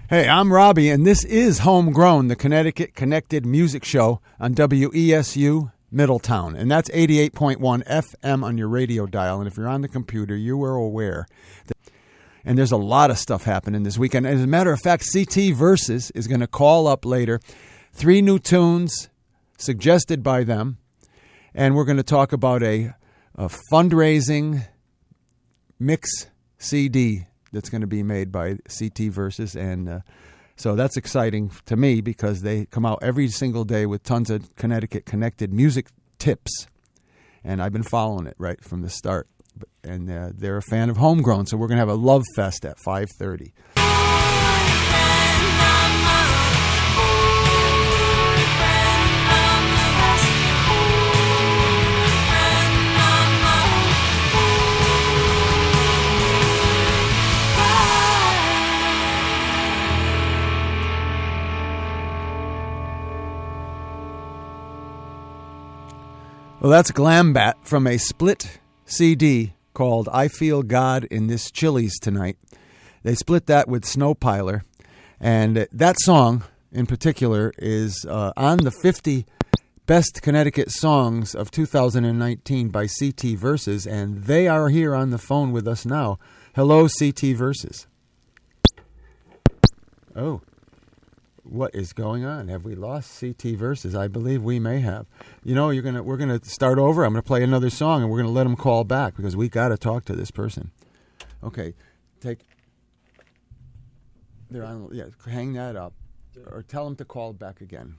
Hey, I'm Robbie, and this is Homegrown, the Connecticut Connected Music Show on WESU Middletown. And that's 88.1 FM on your radio dial. And if you're on the computer, you are aware. And there's a lot of stuff happening this weekend. As a matter of fact, CT Versus is going to call up later 3 new tunes suggested by them. And we're going to talk about a fundraising mix CD that's going to be made by CT Versus, and so that's exciting to me because they come out every single day with tons of Connecticut connected music tips, and I've been following it right from the start. And they're a fan of Homegrown, so we're going to have a love fest at 5:30. Well, that's Glambat from a split CD called I Feel God in This Chili's Tonight. They split that with Snowpiler, and that song in particular is on the 50 Best Connecticut Songs of 2019 by CT Versus, and they are here on the phone with us now. Hello, CT Versus. Oh. What is going on? Have we lost CT Versus? I believe we may have. You know, we're gonna start over. I'm gonna play another song, and we're gonna let them call back because we got to talk to this person. Okay, they're on. Yeah, hang that up, or tell them to call back again.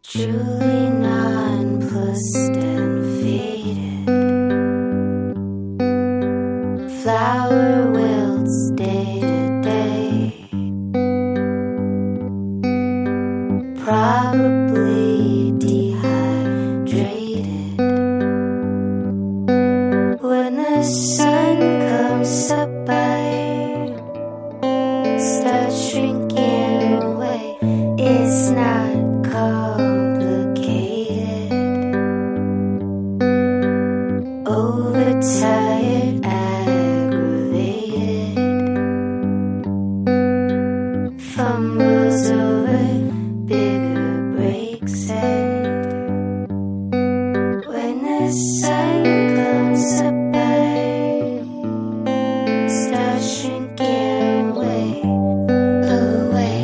Truly nonplussed and faded, flower wilts day to day, probably dehydrated. When the sun comes up, I start shrinking away. It's not called overtired, aggravated, fumbles over bigger breaks, and when the sun comes up, I start shrinking away, away,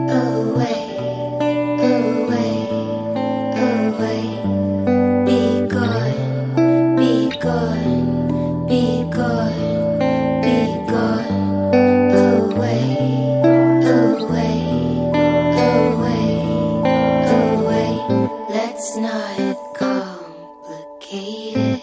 away, away, away. Be gone. Be gone, be gone, be gone, away, away, away, away. Let's not complicate it.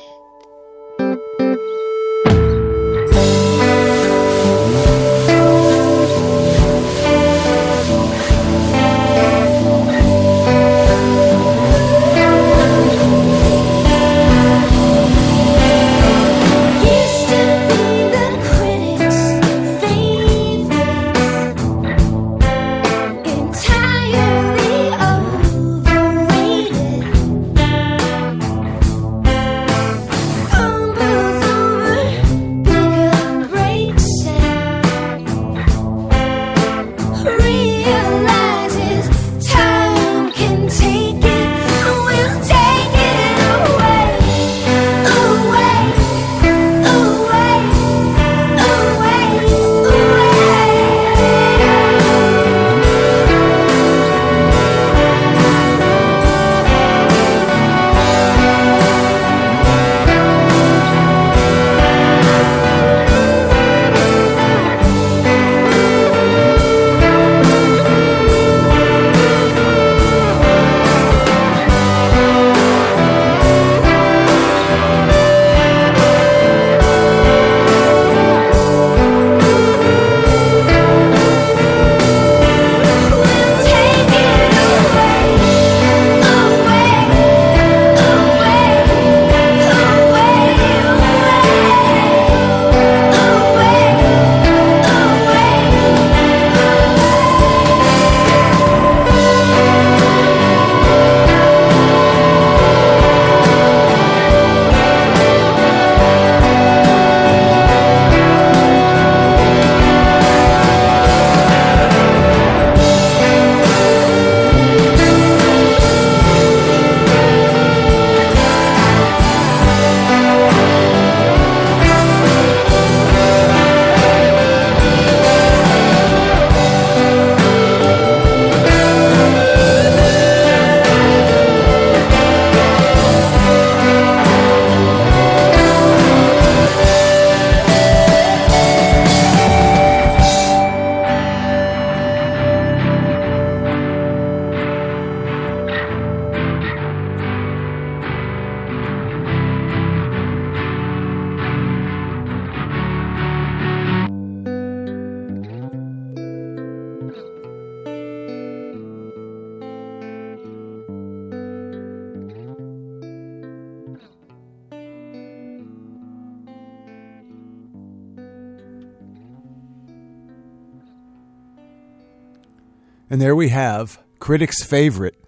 And there we have Critic's favorite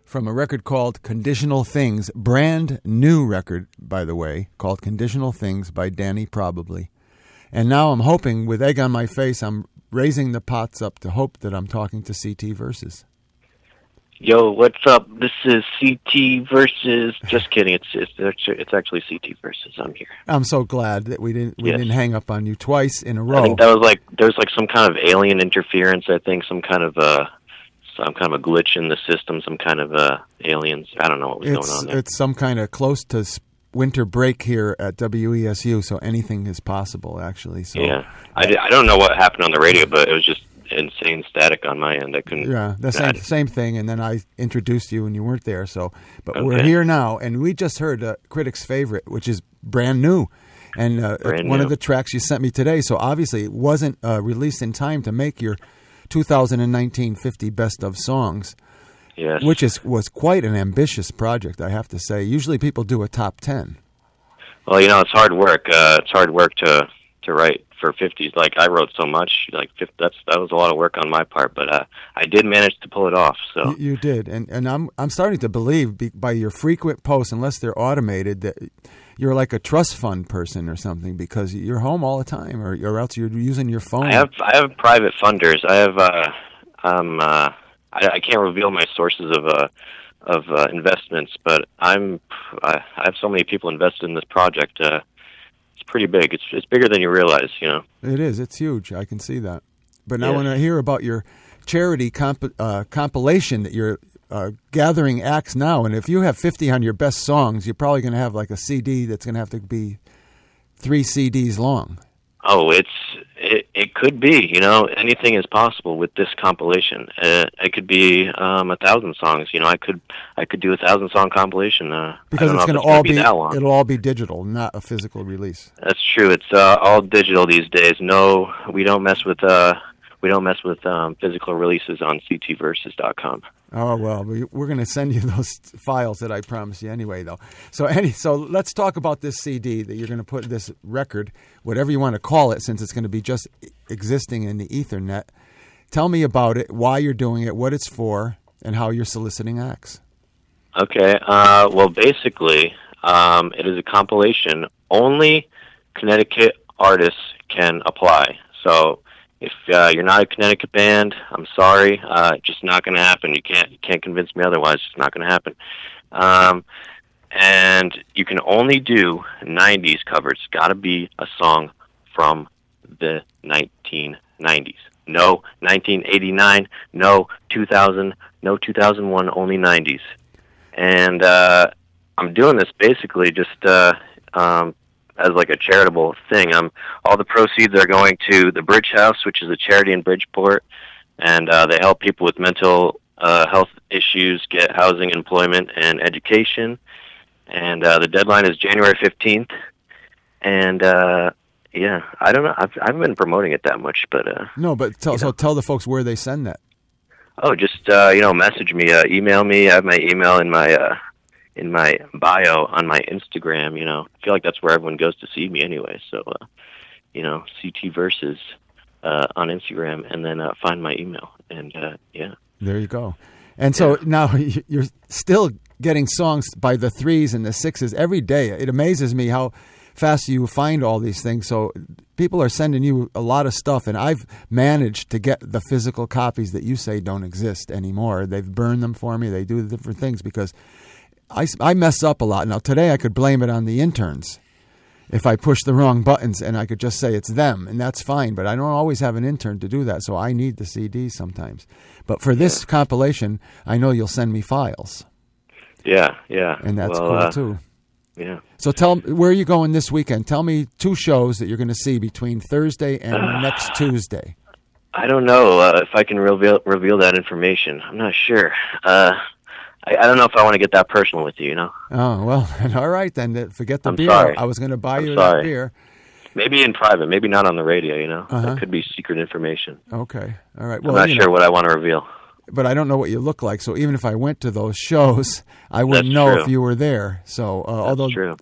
from a record called Conditional Things, brand new record, by the way, called Conditional Things by daniprobably. And now I'm hoping, with egg on my face, I'm raising the pots up to hope that I'm talking to CT Versus. Yo, what's up? This is CT Versus. Just kidding. It's actually CT Versus. I'm here. I'm so glad that we didn't hang up on you twice in a row. I think that was there's some kind of alien interference. I think some kind of a glitch in the system. Some kind of aliens. I don't know what was going on there. It's some kind of close to winter break here at WESU, so anything is possible. Actually, so yeah. I don't know what happened on the radio, but it was just insane static on my end. I couldn't. Yeah, the same thing. And then I introduced you, and you weren't there. So, but okay. We're here now, and we just heard Critic's favorite, which is brand new, and one of the tracks you sent me today. So obviously, it wasn't released in time to make your 2019 50 best of songs. Yes. Which was quite an ambitious project, I have to say. Usually, people do a top 10. Well, it's hard work. It's hard work to write for 50s. Like, I wrote so much, that was a lot of work on my part, but I did manage to pull it off. So you did, and I'm starting to believe by your frequent posts, unless they're automated, that you're like a trust fund person or something, because you're home all the time, or else you're using your phone. I have private funders. I can't reveal my sources of investments, but I have so many people invested in this project. It's pretty big. It's bigger than you realize, It is. It's huge. I can see that. But now when I hear about your charity compilation that you're gathering acts now, and if you have 50 on your best songs, you're probably going to have like a CD that's going to have to be 3 CDs long. Oh, it could be. Anything is possible with this compilation. It could be 1,000 songs. I could do a 1,000-song compilation. Because it's going to all be it'll all be digital, not a physical release. That's true. It's all digital these days. No, we don't mess with physical releases on ctversus.com. Oh, well, we're going to send you those files that I promised you anyway, though. So let's talk about this CD that you're going to put, this record, whatever you want to call it, since it's going to be just existing in the Ethernet. Tell me about it, why you're doing it, what it's for, and how you're soliciting acts. Okay. Well, basically, it is a compilation. Only Connecticut artists can apply. So if you're not a Connecticut band, I'm sorry. It's just not going to happen. You can't convince me otherwise. It's not going to happen. And you can only do 90s covers. It's got to be a song from the 1990s. No 1989, no 2000, no 2001, only 90s. And I'm doing this basically just as like a charitable thing. All the proceeds are going to the Bridge House, which is a charity in Bridgeport, and they help people with mental health issues get housing, employment, and education. And the deadline is January 15th. And I don't know. I haven't been promoting it that much, but no. But tell the folks where they send that. Oh, just message me, email me. I have my email in my bio on my Instagram. I feel like that's where everyone goes to see me anyway. So, CT Versus on Instagram, and then find my email. And there you go. And so now you're still getting songs by the 3s and the 6s every day. It amazes me how fast you find all these things. So people are sending you a lot of stuff, and I've managed to get the physical copies that you say don't exist anymore. They've burned them for me. They do different things because I mess up a lot. Now, today I could blame it on the interns if I push the wrong buttons, and I could just say it's them, and that's fine. But I don't always have an intern to do that, so I need the CD sometimes. But for this compilation, I know you'll send me files. Yeah. And that's cool, too. Yeah. So where are you going this weekend? Tell me 2 shows that you're going to see between Thursday and next Tuesday. I don't know if I can reveal that information. I'm not sure. I don't know if I want to get that personal with you, Oh, well, all right, then. Forget the beer. Sorry. I was going to buy you that beer. Maybe in private, maybe not on the radio, That could be secret information. Okay, all right. Well, I'm not sure what I want to reveal. But I don't know what you look like, so even if I went to those shows, I wouldn't know if you were there. So, although true.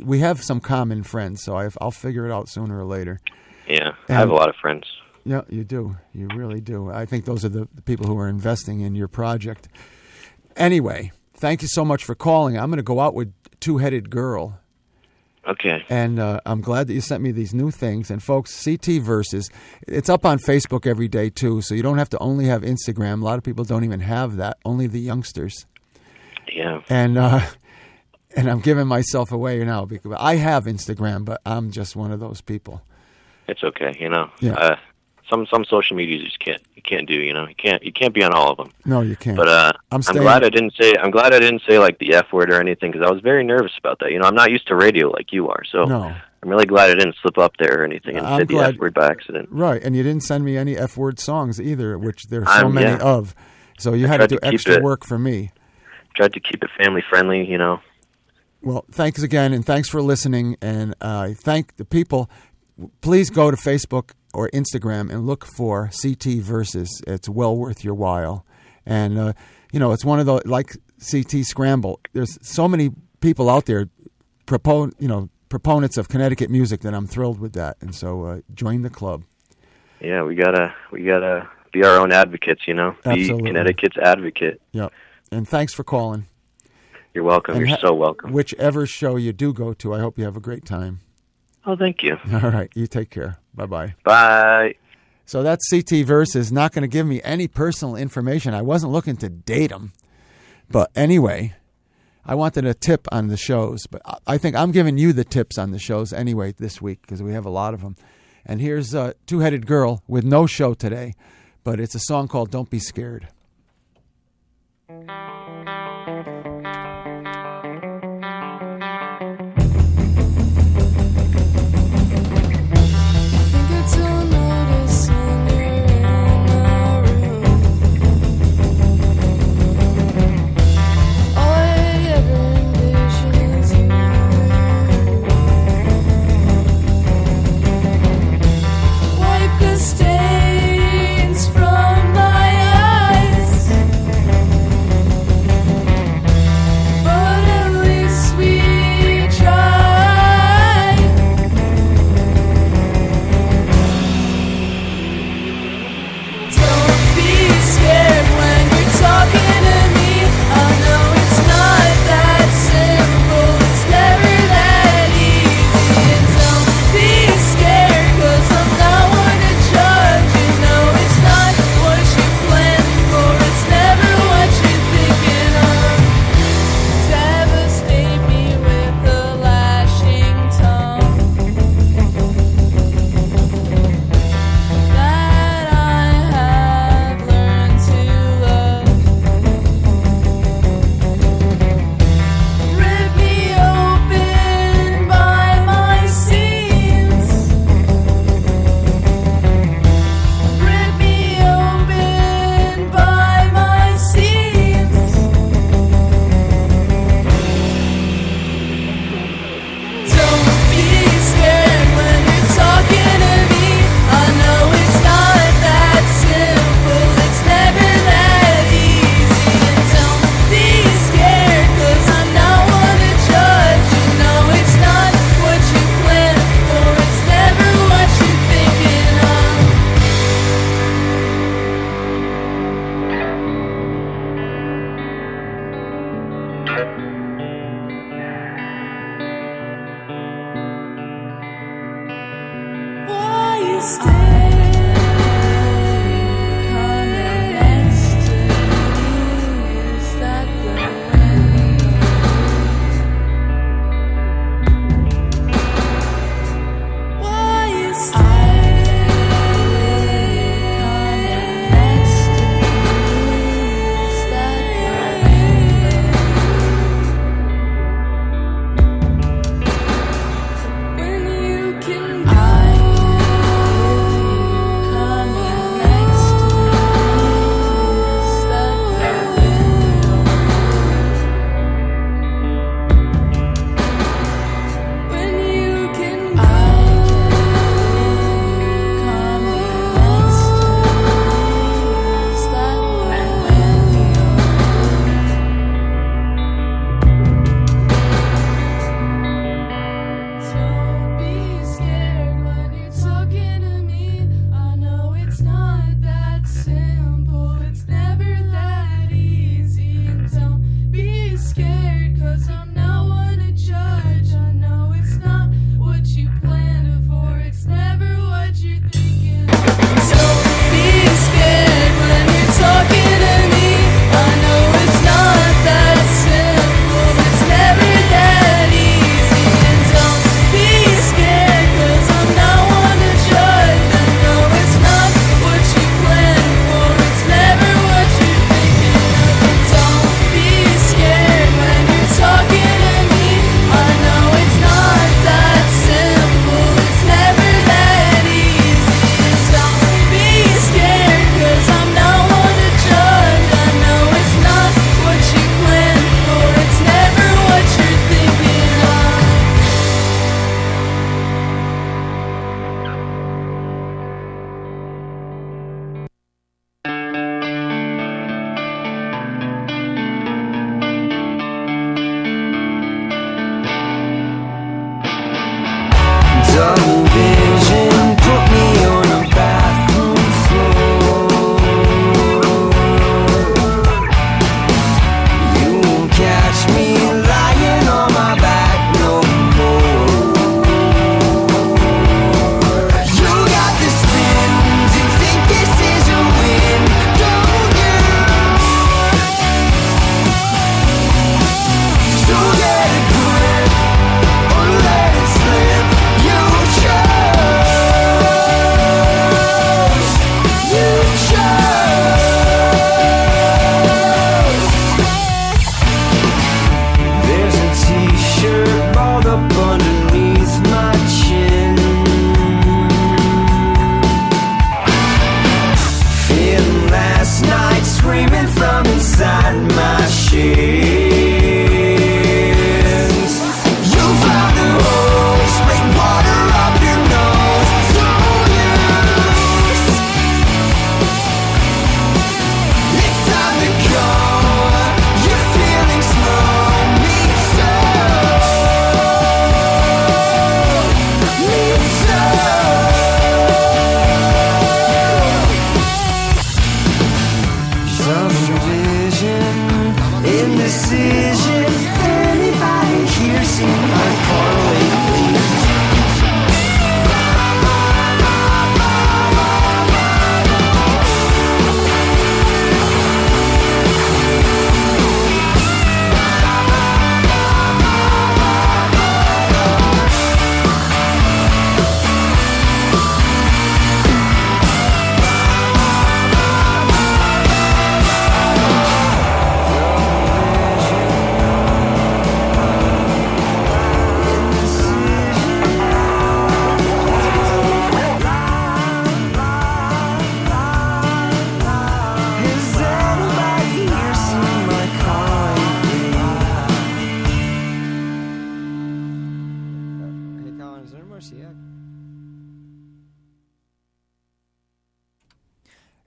We have some common friends, so I'll figure it out sooner or later. Yeah, I have a lot of friends. Yeah, you do. You really do. I think those are the people who are investing in your project. Anyway, thank you so much for calling. I'm going to go out with Two-Headed Girl. Okay. And I'm glad that you sent me these new things. And folks, CT Verses, it's up on Facebook every day too, so you don't have to only have Instagram. A lot of people don't even have that, only the youngsters. Yeah. And I'm giving myself away now because I have Instagram, but I'm just one of those people. It's okay, you know. Yeah. Some social media you just can't do, you know. You can't be on all of them. No, you can't. But I'm glad I didn't say like the F word or anything, because I was very nervous about that. You know, I'm not used to radio like you are, so no. I'm really glad I didn't slip up there or anything and say the F word by accident. Right, and you didn't send me any F word songs either, which there are so many of. So you had to do extra work for me. Tried to keep it family friendly, you know. Well, thanks again, and thanks for listening. And I thank the people. Please go to Facebook or Instagram and look for CT Verses. It's well worth your while. And, it's one of the, like CT Scramble. There's so many people out there, proponents of Connecticut music, that I'm thrilled with that. And so join the club. Yeah, we gotta be our own advocates, you know. Absolutely. Be Connecticut's advocate. Yep. And thanks for calling. You're welcome. You're so welcome. Whichever show you do go to, I hope you have a great time. Oh, thank you. All right. You take care. Bye-bye. Bye. So that CT Verse is not going to give me any personal information. I wasn't looking to date him. But anyway, I wanted a tip on the shows. But I think I'm giving you the tips on the shows anyway this week because we have a lot of them. And here's Two-Headed Girl with no show today. But it's a song called Don't Be Scared. Stains from my eyes.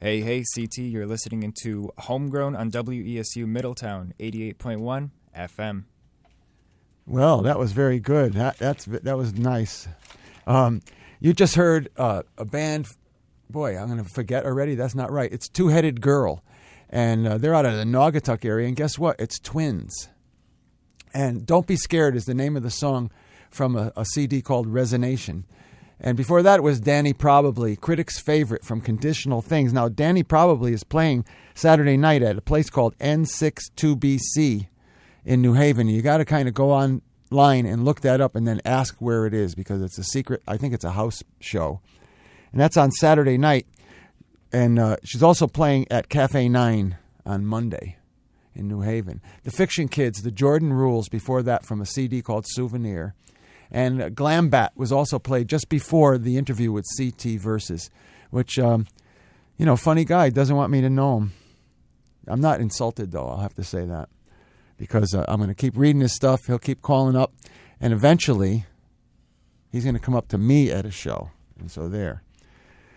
Hey, CT, you're listening into Homegrown on WESU Middletown, 88.1 FM. Well, that was very good. That was nice. You just heard a band. Boy, I'm going to forget already. That's not right. It's Two Headed Girl, and they're out of the Naugatuck area. And guess what? It's twins. And Don't Be Scared is the name of the song from a CD called Resonation. And before that was Danny Probably, Critic's Favorite from Conditional Things. Now, Danny Probably is playing Saturday night at a place called N62BC in New Haven. You got to kind of go online and look that up and then ask where it is because it's a secret. I think it's a house show. And that's on Saturday night. And she's also playing at Cafe 9 on Monday in New Haven. The Fiction Kids, the Jordan Rules, before that from a CD called Souvenir. And Glambat was also played just before the interview with CT Versus, which, funny guy, doesn't want me to know him. I'm not insulted, though, I'll have to say that, because I'm going to keep reading his stuff. He'll keep calling up, and eventually he's going to come up to me at a show. And so there.